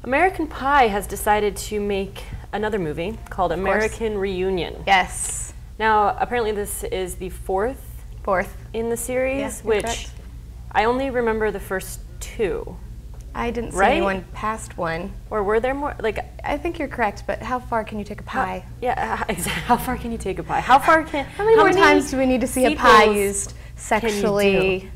American Pie has decided to make another movie called American Reunion. Yes. Now, apparently this is the fourth in the series, which correct. I only remember the first two. I didn't see anyone past one. Or were there more? Like, I think you're correct, but how far can you take a pie? Exactly. How far can you take a pie? How many more times do we need to see a pie used sexually,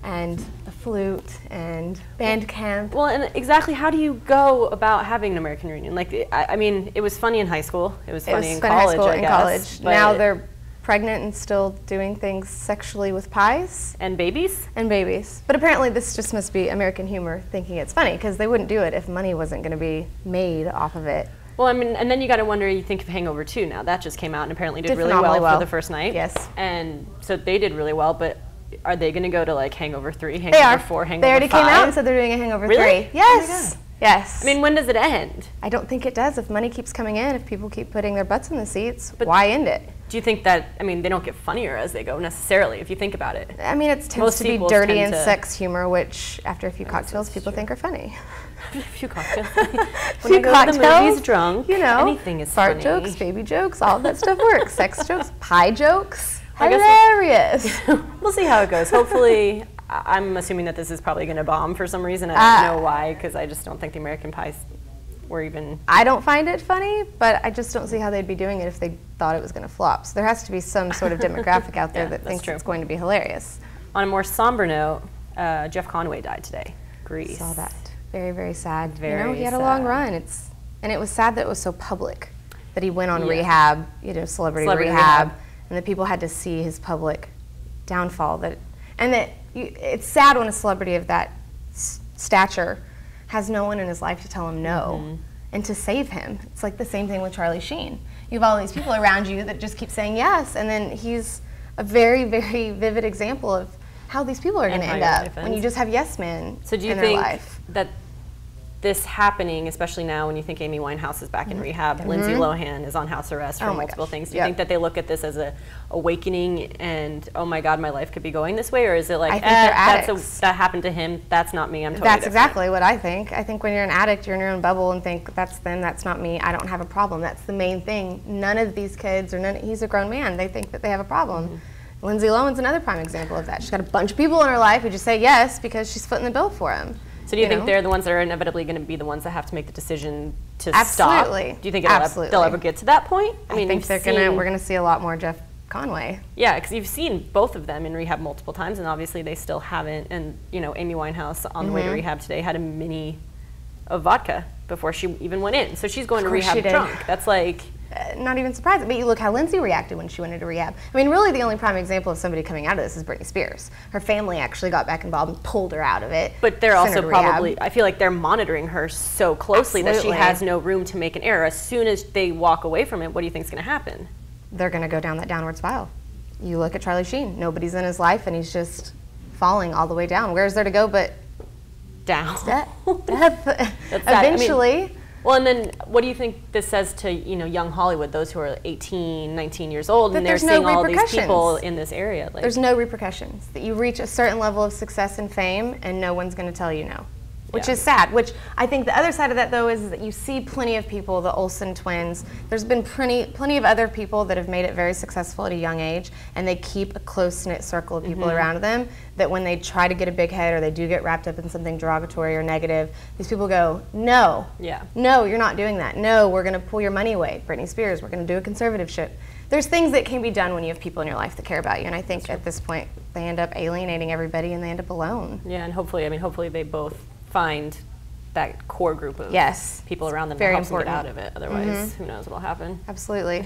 and a flute and band camp? Well, and exactly how do you go about having an American Reunion? Like, I mean, it was funny in high school. It was funny in college, I guess. Now they're pregnant and still doing things sexually with pies. And babies? And babies. But apparently this just must be American humor thinking it's funny, because they wouldn't do it if money wasn't going to be made off of it. Well, I mean, and then you got to wonder, you think of Hangover 2 now. That just came out and apparently did really well for the first night. Yes. And so they did really well, but are they going to go to like Hangover 3, Hangover 4, Hangover 5? They already came out and said they're doing a Hangover 3. Yes. Yes. I mean, when does it end? I don't think it does. If money keeps coming in, if people keep putting their butts in the seats, why end it? Do you think that, I mean, they don't get funnier as they go necessarly, if you think about it? I mean, it tends to be dirty and sex humor, which after a few cocktails, people think are funny. A few cocktails. When you go to the movies drunk, you know, anything is funny. Fart jokes, baby jokes, all of that stuff works. Sex jokes, pie jokes, hilarious. We'll see how it goes. Hopefully, I'm assuming that this is probably going to bomb for some reason. I don't know why, because I just don't think the American Pies were even... I don't find it funny, but I just don't see how they'd be doing it if they thought it was going to flop. So there has to be some sort of demographic out there that thinks it's going to be hilarious. On a more somber note, Jeff Conaway died today. Greece. Saw that. Very, very sad. Very you know, he had sad. a long run. And it was sad that it was so public, that he went on rehab, you know, celebrity rehab, and that people had to see his public downfall. It's sad when a celebrity of that stature has no one in his life to tell him no and to save him. It's like the same thing with Charlie Sheen. You have all these people around you that just keep saying yes, and then he's a very, very vivid example of how these people are going to end up when you just have yes men in their life. That this happening, especially now when you think Amy Winehouse is back in rehab, Lindsay Lohan is on house arrest for multiple things. Do you think that they look at this as a awakening and, oh my God, my life could be going this way? Or is it like, that happened to him, that's not me, I'm totally That's exactly what I think. I think when you're an addict, you're in your own bubble and think, that's them, that's not me, I don't have a problem. That's the main thing. None of these kids, he's a grown man, they think that they have a problem. Lindsay Lohan's another prime example of that. She's got a bunch of people in her life who just say yes because she's footing the bill for him. So do you think they're the ones that are inevitably going to be the ones that have to make the decision to stop? Absolutely. Do you think they'll ever get to that point? I think we're going to see a lot more Jeff Conaway. Yeah, because you've seen both of them in rehab multiple times, and obviously they still haven't. And you know, Amy Winehouse on the way to rehab today had a mini of vodka before she even went in. So she's going to rehab drunk. That's like... not even surprising, but you look how Lindsay reacted when she went into rehab. I mean, really the only prime example of somebody coming out of this is Britney Spears. Her family actually got back involved and pulled her out of it. But they're also probably, I feel like they're monitoring her so closely that she has no room to make an error. As soon as they walk away from it, what do you think is going to happen? They're going to go down that downward spiral. You look at Charlie Sheen. Nobody's in his life and he's just falling all the way down. Where's there to go but down? Death. Eventually. I mean, well, and then what do you think this says to, you know, young Hollywood, those who are 18, 19 years old, and they're seeing all these people in this area? Like, there's no repercussions. That you reach a certain level of success and fame, and no one's going to tell you no, which is sad. Which I think the other side of that, though, is that you see plenty of people, the Olsen twins. There's been plenty of other people that have made it very successful at a young age, and they keep a close-knit circle of people around them, that when they try to get a big head or they do get wrapped up in something derogatory or negative, these people go, no, no, you're not doing that. No, we're going to pull your money away. Britney Spears, we're going to do a conservatorship. There's things that can be done when you have people in your life that care about you, and I think at this point they end up alienating everybody and they end up alone. Yeah, and hopefully they both find that core group of people around them to help them get out of it. Otherwise, who knows what'll happen. Absolutely.